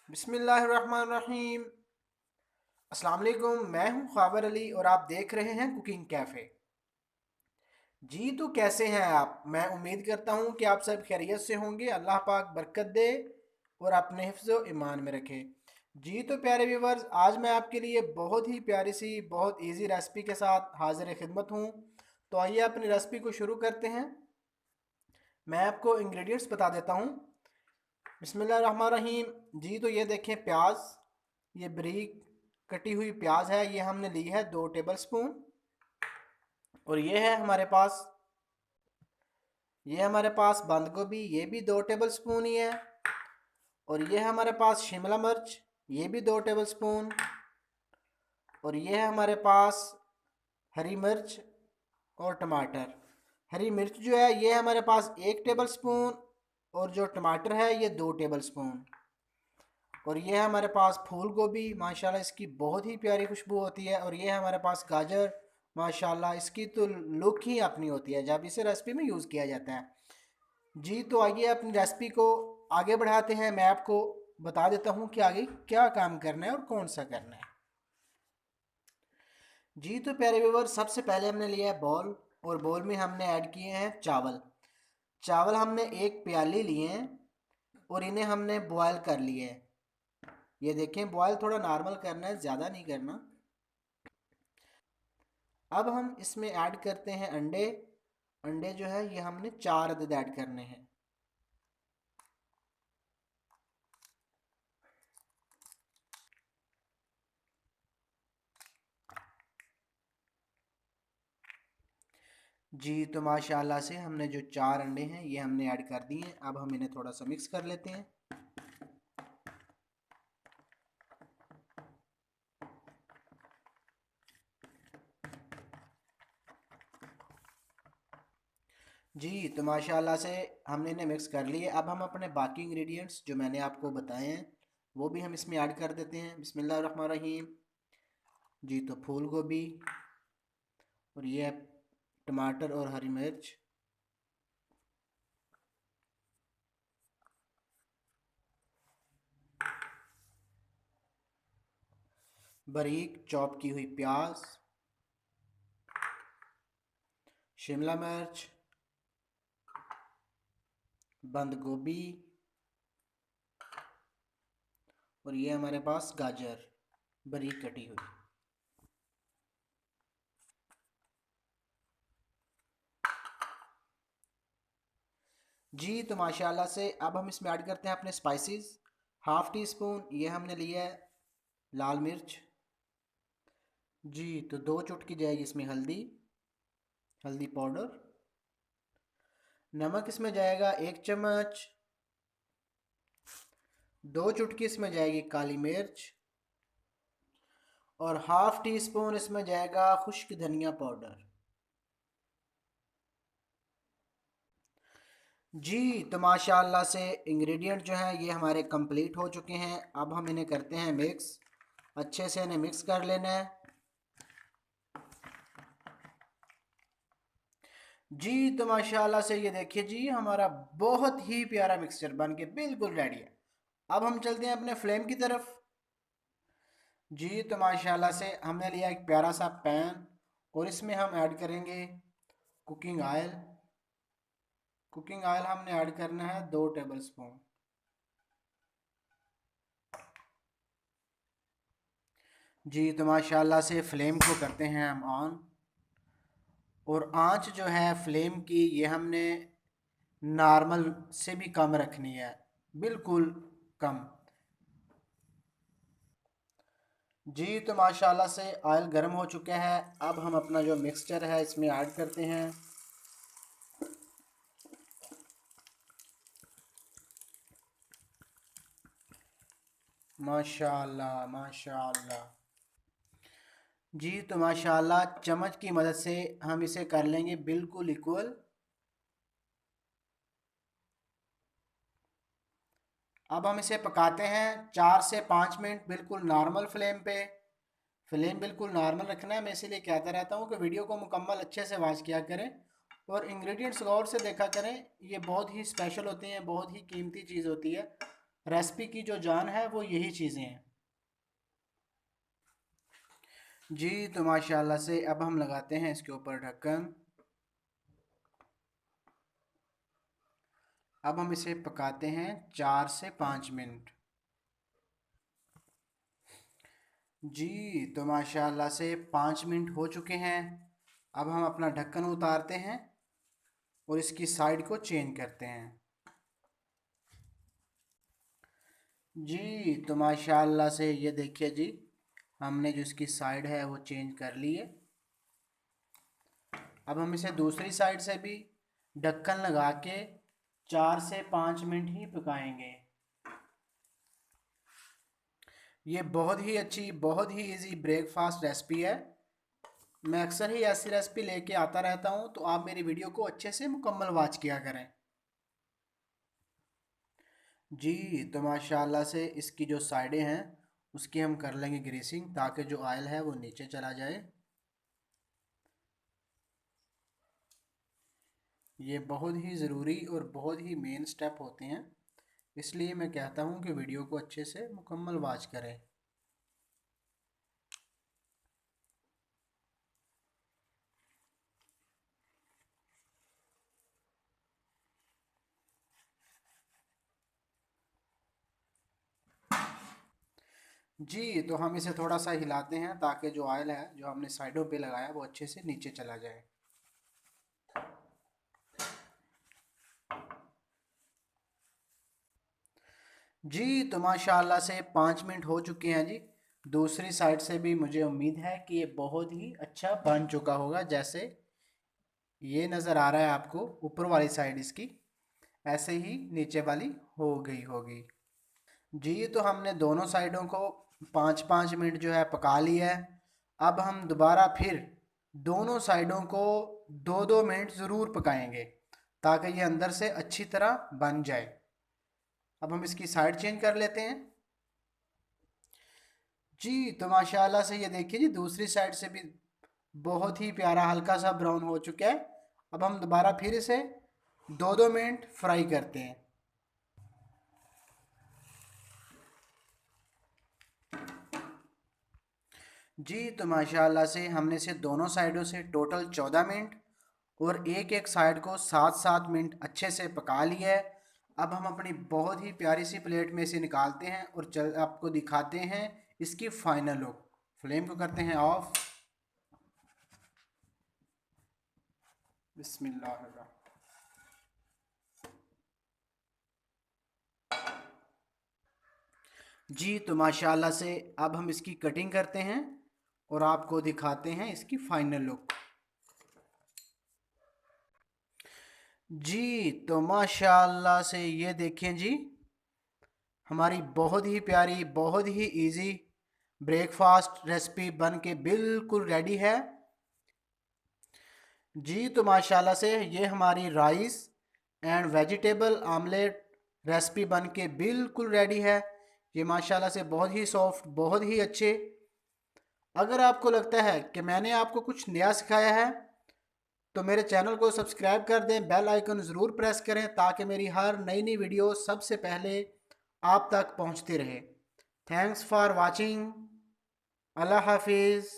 बिस्मिल्लाहिर्रहमानिर्रहीम। अस्सलाम वालेकुम। मैं हूं ख्वाबर अली और आप देख रहे हैं कुकिंग कैफ़े। जी तो कैसे हैं आप? मैं उम्मीद करता हूं कि आप सब खैरियत से होंगे। अल्लाह पाक बरकत दे और अपने हिफ्ज़ व ईमान में रखे। जी तो प्यारे व्यूवर्स, आज मैं आपके लिए बहुत ही प्यारी सी बहुत इजी रेसिपी के साथ हाजिर खिदमत हूं। तो आइए अपनी रेसिपी को शुरू करते हैं। मैं आपको इंग्रेडिएंट्स बता देता हूं। बिस्मिल्लाहिर्रहमानिर्रहीम। जी तो ये देखें, प्याज, ये बारीक कटी हुई प्याज है, ये हमने ली है 2 टेबल स्पून। और ये हमारे पास बंद गोभी, ये भी 2 टेबल स्पून ही है। और ये है हमारे पास शिमला मिर्च, ये भी 2 टेबल स्पून। और ये है हमारे पास हरी मिर्च और टमाटर। हरी मिर्च जो है ये हमारे पास 1 टेबल स्पून, और जो टमाटर है ये 2 टेबल स्पून। और ये है हमारे पास फूल गोभी, माशाल्लाह इसकी बहुत ही प्यारी खुशबू होती है। और ये है हमारे पास गाजर, माशाल्लाह इसकी तो लुक ही अपनी होती है जब इसे रेसिपी में यूज़ किया जाता है। जी तो आइए अपनी रेसिपी को आगे बढ़ाते हैं। मैं आपको बता देता हूँ कि आगे क्या काम करना है और कौन सा करना है। जी तो प्यारे व्यूवर, सबसे पहले हमने लिया है बॉल, और बॉल में हमने ऐड किए हैं चावल। चावल हमने 1 प्याली लिए हैं और इन्हें हमने बॉयल कर लिए हैं। ये देखें, बॉयल थोड़ा नॉर्मल करना है, ज़्यादा नहीं करना। अब हम इसमें ऐड करते हैं अंडे। अंडे जो है ये हमने 4 अदद ऐड करने हैं। जी तो माशाल्लाह से हमने जो 4 अंडे हैं ये हमने ऐड कर दिए हैं। अब हम इन्हें थोड़ा सा मिक्स कर लेते हैं। जी तो माशाल्लाह से हमने इन्हें मिक्स कर लिए। अब हम अपने बाकी इंग्रेडिएंट्स जो मैंने आपको बताए हैं वो भी हम इसमें ऐड कर देते हैं। बिस्मिल्लाहिर्रहमानिर्रहीम। जी तो फूल गोभी, और ये है टमाटर और हरी मिर्च, बारीक चॉप की हुई प्याज, शिमला मिर्च, बंद गोभी, और ये हमारे पास गाजर बारीक कटी हुई। जी तो माशाल्लाह से अब हम इसमें ऐड करते हैं अपने स्पाइसेस। 1/2 टी स्पून ये हमने लिया है लाल मिर्च। जी तो 2 चुटकी जाएगी इसमें हल्दी, हल्दी पाउडर। नमक इसमें जाएगा 1 चम्मच। 2 चुटकी इसमें जाएगी काली मिर्च। और 1/2 टी स्पून इसमें जाएगा खुश्क धनिया पाउडर। जी तो माशाल्लाह से इंग्रेडिएंट जो हैं ये हमारे कंप्लीट हो चुके हैं। अब हम इन्हें करते हैं मिक्स। अच्छे से इन्हें मिक्स कर लेना है। जी तो माशाल्लाह से ये देखिए जी, हमारा बहुत ही प्यारा मिक्सचर बन के बिल्कुल रेडी है। अब हम चलते हैं अपने फ्लेम की तरफ। जी तो माशाल्लाह से हमने लिया एक प्यारा सा पैन, और इसमें हम ऐड करेंगे कुकिंग ऑयल। कुकिंग ऑयल हमने ऐड करना है 2 टेबल स्पून। जी तो माशाल्लाह से फ्लेम को करते हैं हम ऑन। और आंच जो है फ्लेम की ये हमने नॉर्मल से भी कम रखनी है, बिल्कुल कम। जी तो माशाल्लाह से ऑयल गर्म हो चुका है। अब हम अपना जो मिक्सचर है इसमें ऐड करते हैं। माशाल्लाह माशाल्लाह। जी तो माशाल्लाह चम्मच की मदद से हम इसे कर लेंगे बिल्कुल इक्वल। अब हम इसे पकाते हैं 4 से 5 मिनट बिल्कुल नॉर्मल फ्लेम पे। फ्लेम बिल्कुल नॉर्मल रखना है। मैं इसीलिए कहता रहता हूँ कि वीडियो को मुकम्मल अच्छे से वॉच किया करें और इंग्रेडिएंट्स गौर से देखा करें। ये बहुत ही स्पेशल होते हैं, बहुत ही कीमती चीज़ होती है। रेसिपी की जो जान है वो यही चीज़ें हैं जी। तो माशाल्लाह से अब हम लगाते हैं इसके ऊपर ढक्कन। अब हम इसे पकाते हैं 4 से 5 मिनट। जी तो माशाल्लाह से 5 मिनट हो चुके हैं। अब हम अपना ढक्कन उतारते हैं और इसकी साइड को चेंज करते हैं। जी तो माशाल्लाह से ये देखिए जी, हमने जो इसकी साइड है वो चेंज कर ली है। अब हम इसे दूसरी साइड से भी ढक्कन लगा के 4 से 5 मिनट ही पकाएंगे। ये बहुत ही अच्छी, बहुत ही इजी ब्रेकफास्ट रेसिपी है। मैं अक्सर ही ऐसी रेसिपी लेके आता रहता हूँ, तो आप मेरी वीडियो को अच्छे से मुकम्मल वॉच किया करें। जी तो माशाल्लाह से इसकी जो साइडें हैं उसकी हम कर लेंगे ग्रीसिंग, ताकि जो ऑयल है वो नीचे चला जाए। ये बहुत ही ज़रूरी और बहुत ही मेन स्टेप होते हैं, इसलिए मैं कहता हूँ कि वीडियो को अच्छे से मुकम्मल वॉच करें। जी तो हम इसे थोड़ा सा हिलाते हैं, ताकि जो ऑयल है जो हमने साइडों पे लगाया वो अच्छे से नीचे चला जाए। जी तो माशाल्लाह से 5 मिनट हो चुके हैं जी। दूसरी साइड से भी मुझे उम्मीद है कि ये बहुत ही अच्छा बन चुका होगा। जैसे ये नज़र आ रहा है आपको ऊपर वाली साइड इसकी, ऐसे ही नीचे वाली हो गई होगी। जी तो हमने दोनों साइडों को 5-5 मिनट जो है पका लिया है। अब हम दोबारा फिर दोनों साइडों को 2-2 मिनट ज़रूर पकाएंगे, ताकि ये अंदर से अच्छी तरह बन जाए। अब हम इसकी साइड चेंज कर लेते हैं। जी तो माशाल्लाह से ये देखिए जी, दूसरी साइड से भी बहुत ही प्यारा हल्का सा ब्राउन हो चुका है। अब हम दोबारा फिर इसे 2-2 मिनट फ्राई करते हैं। जी तो माशाल्लाह से हमने इसे दोनों साइडों से टोटल 14 मिनट और एक एक साइड को 7-7 मिनट अच्छे से पका लिया है। अब हम अपनी बहुत ही प्यारी सी प्लेट में इसे निकालते हैं और चल आपको दिखाते हैं इसकी फाइनल लुक। फ्लेम को करते हैं ऑफ। बिस्मिल्लाह। जी तो माशाल्लाह से अब हम इसकी कटिंग करते हैं और आपको दिखाते हैं इसकी फाइनल लुक। जी तो माशाल्लाह से ये देखें जी, हमारी बहुत ही प्यारी, बहुत ही इजी ब्रेकफास्ट रेसिपी बन के बिल्कुल रेडी है। जी तो माशाल्लाह से ये हमारी rice and vegetable omelette recipe बन के बिल्कुल रेडी है। ये माशाल्लाह से बहुत ही सॉफ्ट, बहुत ही अच्छे। अगर आपको लगता है कि मैंने आपको कुछ नया सिखाया है, तो मेरे चैनल को सब्सक्राइब कर दें, बेल आइकन ज़रूर प्रेस करें, ताकि मेरी हर नई नई वीडियो सबसे पहले आप तक पहुंचती रहे। Thanks for watching. अल्लाह हाफिज़।